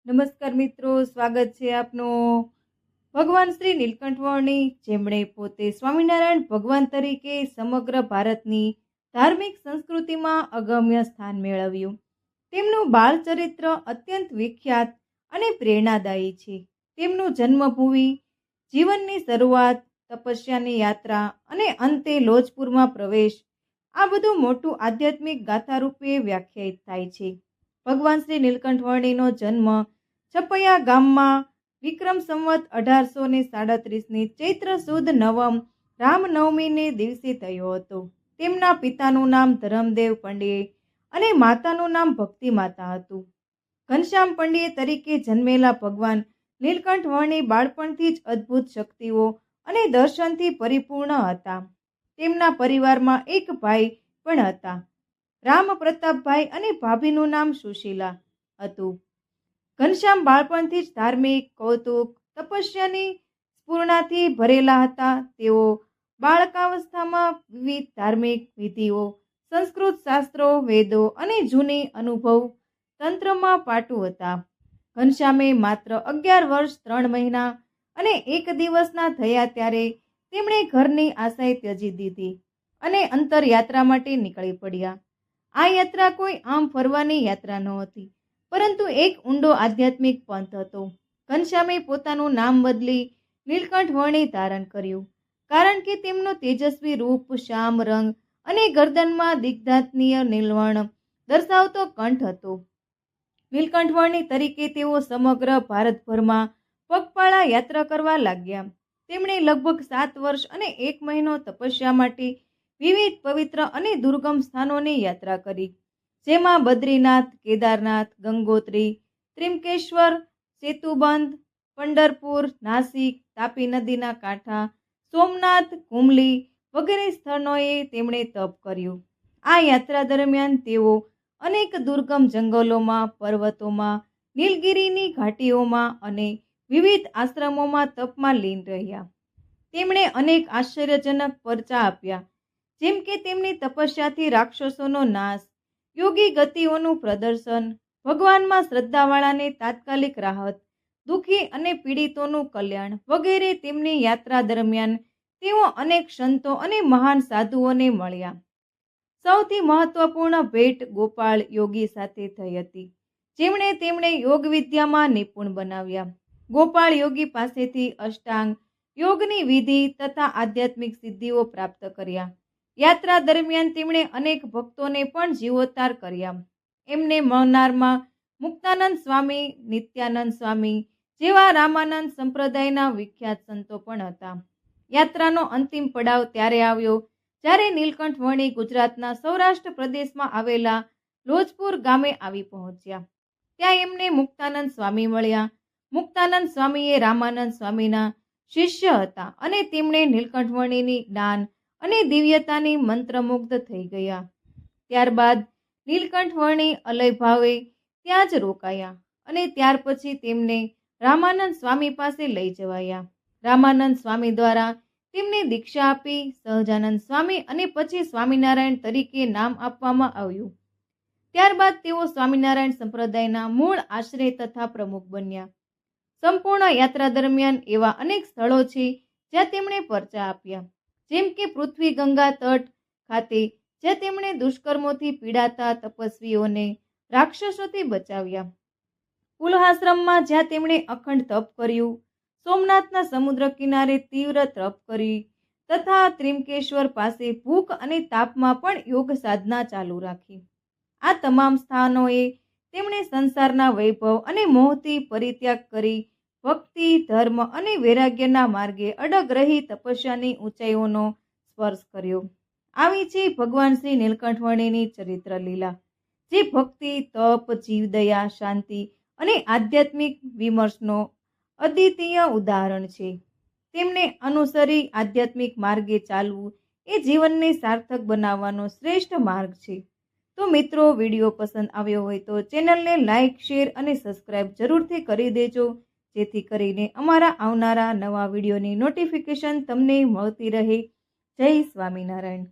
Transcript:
નમસ્કાર મિત્રો, સ્વાગત છે આપનું ભગવાન શ્રી નીલકંઠ વર્ણી, જેમણે પોતે સ્વામિનારાયણ ભગવાન તરીકે સમગ્ર ભારતની ધાર્મિક સંસ્કૃતિમાં અગમ્ય સ્થાન મેળવ્યું. તેમનું બાળ ચરિત્ર અત્યંત વિખ્યાત અને પ્રેરણાદાયી છે. તેમનું જન્મભૂમિ, જીવનની શરૂઆત, તપસ્યાની યાત્રા અને અંતે લોજપુરમાં પ્રવેશ, આ બધું મોટું આધ્યાત્મિક ગાથા રૂપે વ્યાખ્યાયિત થાય છે. ભગવાન શ્રી નીલકંઠ વર્ણીનો જન્મ છપૈયા ગામમાં વિક્રમ સંવત 1837ની ચૈત્ર સુદ નવમ રામનવમીને દિવસે થયો હતો. તેમના પિતાનું નામ ધરમદેવ પંડ્યે અને માતાનું નામ ભક્તિ માતા હતું. ઘનશ્યામ પંડ્યે તરીકે જન્મેલા ભગવાન નીલકંઠ વર્ણી બાળપણથી જ અદ્ભુત શક્તિઓ અને દર્શનથી પરિપૂર્ણ હતા. તેમના પરિવારમાં એક ભાઈ પણ હતા, રામ પ્રતાપભાઈ, અને ભાભીનું નામ સુશીલા હતું. ઘનશ્યામ બાળપણથી જ ધાર્મિક કૌતુક, તપસ્યાની સ્ફૂર્ણાથી ભરેલા હતા. તેઓ બાળકાવસ્થામાં વિવિધ ધાર્મિક વિધિઓ, સંસ્કૃત શાસ્ત્રો, વેદો અને જૂની અનુભવ તંત્રમાં પાટુ હતા. ઘનશ્યામે માત્ર 11 વર્ષ 3 મહિના અને 1 દિવસના થયા ત્યારે તેમણે ઘરની આશાએ ત્યજી દીધી અને અંતરયાત્રા માટે નીકળી પડ્યા. આ યાત્રા કોઈ આમ ફરવાની યાત્રા નહોતી, પરંતુ એક ઊંડો આધ્યાત્મિક પંથ હતો. ઘનશ્યામે પોતાનું નામ બદલી નીલકંઠ વર્ણી ધારણ કર્યું, કારણ કે તેમનો તેજસ્વી રૂપ, શ્યામ રંગ અને ગરદનમાં દિગ્ધાત્મીય નીલવર્ણ દર્શાવતો કંઠ હતો. નીલકંઠ વર્ણી તરીકે તેઓ સમગ્ર ભારતભરમાં પગપાળા યાત્રા કરવા લાગ્યા. તેમણે લગભગ 7 વર્ષ અને 1 મહિનો તપસ્યા માટે વિવિધ પવિત્ર અને દુર્ગમ સ્થાનોની યાત્રા કરી, જેમાં બદ્રીનાથ, કેદારનાથ, ગંગોત્રી, ત્રિમકેશ્વર, સેતુબંધ, પંઢરપુર, નાસિક, તાપી નદીના કાંઠા, સોમનાથ, કુમલી વગેરે સ્થળોએ તેમણે તપ કર્યું. આ યાત્રા દરમિયાન તેઓ અનેક દુર્ગમ જંગલોમાં, પર્વતોમાં, નીલગિરીની ઘાટીઓમાં અને વિવિધ આશ્રમોમાં તપમાં લીન રહ્યા. તેમણે અનેક આશ્ચર્યજનક પરચા આપ્યા, જેમ કે તેમની તપસ્યાથી રાક્ષસોનો નાશ, યોગી ગતિઓનું પ્રદર્શન, ભગવાનમાં શ્રદ્ધાવાળાને તાત્કાલિક રાહત, દુઃખી અને પીડિતોનું કલ્યાણ વગેરે. તેમની યાત્રા દરમિયાન તેઓ અનેક સંતો અને મહાન સાધુઓને મળ્યા. સૌથી મહત્વપૂર્ણ ભેટ ગોપાળ યોગી સાથે થઈ હતી, જેમણે તેમણે યોગ વિદ્યામાં નિપુણ બનાવ્યા. ગોપાળ યોગી પાસેથી અષ્ટાંગ યોગની વિધિ તથા આધ્યાત્મિક સિદ્ધિઓ પ્રાપ્ત કર્યા. યાત્રા દરમિયાન તેમણે અનેક ભક્તોને પણ જીવોદ્ધાર કર્યા. એમને મળનારમાં મુક્તાનંદ સ્વામી, નિત્યાનંદ સ્વામી જેવા રામાનંદ સંપ્રદાયના વિખ્યાત સંતો પણ હતા. યાત્રાનો અંતિમ પડાવ ત્યારે આવ્યો જ્યારે નીલકંઠ વર્ણી ગુજરાતના સૌરાષ્ટ્ર પ્રદેશમાં આવેલા લોજપુર ગામે આવી પહોંચ્યા. ત્યાં એમને મુક્તાનંદ સ્વામી મળ્યા. મુક્તાનંદ સ્વામી એ રામાનંદ સ્વામીના શિષ્ય હતા અને તેમણે નીલકંઠ વર્ણીની જ્ઞાન અને દિવ્યતાની મંત્રમુગ્ધ થઈ ગયા. ત્યારબાદ નીલકંઠ વર્ણી અલય ભાવે ત્યાં જ રોકાયા અને ત્યાર પછી તેમને રામાનંદ સ્વામી પાસે લઈ જવાયા. રામાનંદ સ્વામી દ્વારા તેમને દીક્ષા આપી સહજાનંદ સ્વામી અને પછી સ્વામિનારાયણ તરીકે નામ આપવામાં આવ્યું. ત્યારબાદ તેઓ સ્વામિનારાયણ સંપ્રદાયના મૂળ આશ્રય તથા પ્રમુખ બન્યા. સંપૂર્ણ યાત્રા દરમિયાન એવા અનેક સ્થળો છે જ્યાં તેમણે પરચા આપ્યા, જેમ કે પૃથ્વી ગંગા તટ ખાતે, જ્યાં તેમણે દુષ્કર્મોથી પીડાતા તપસ્વીઓને રાક્ષસોથી બચાવ્યા. પુલહાશ્રમમાં જ્યાં તેમણે અખંડ તપ કર્યું, સોમનાથના સમુદ્ર કિનારે તીવ્ર તપ કરી તથા ત્રિમકેશ્વર પાસે ભૂખ અને તાપમાં પણ યોગ સાધના ચાલુ રાખી. આ તમામ સ્થાનોએ તેમણે સંસારના વૈભવ અને મોહથી પરિત્યાગ કરી ભક્તિ, ધર્મ અને વૈરાગ્યના માર્ગે અડગ રહી તપસ્યાની ઊંચાઈઓનો સ્પર્શ કર્યો. આવી છે ભગવાન શ્રી નીલકંઠ વર્ણીની ચરિત્ર લીલા, જે ભક્તિ, તપ, જીવદયા, શાંતિ અને આધ્યાત્મિક વિમર્શનો અદ્વિતીય ઉદાહરણ છે. તેમને અનુસરી આધ્યાત્મિક માર્ગે ચાલવું એ જીવનને સાર્થક બનાવવાનો શ્રેષ્ઠ માર્ગ છે. તો મિત્રો, વિડીયો પસંદ આવ્યો હોય તો ચેનલને લાઇક, શેર અને સબસ્ક્રાઇબ જરૂરથી કરી દેજો, જેથી કરીને અમારા આવનારા નવા વિડીયોની નોટિફિકેશન તમને મળતી રહે. જય સ્વામિનારાયણ.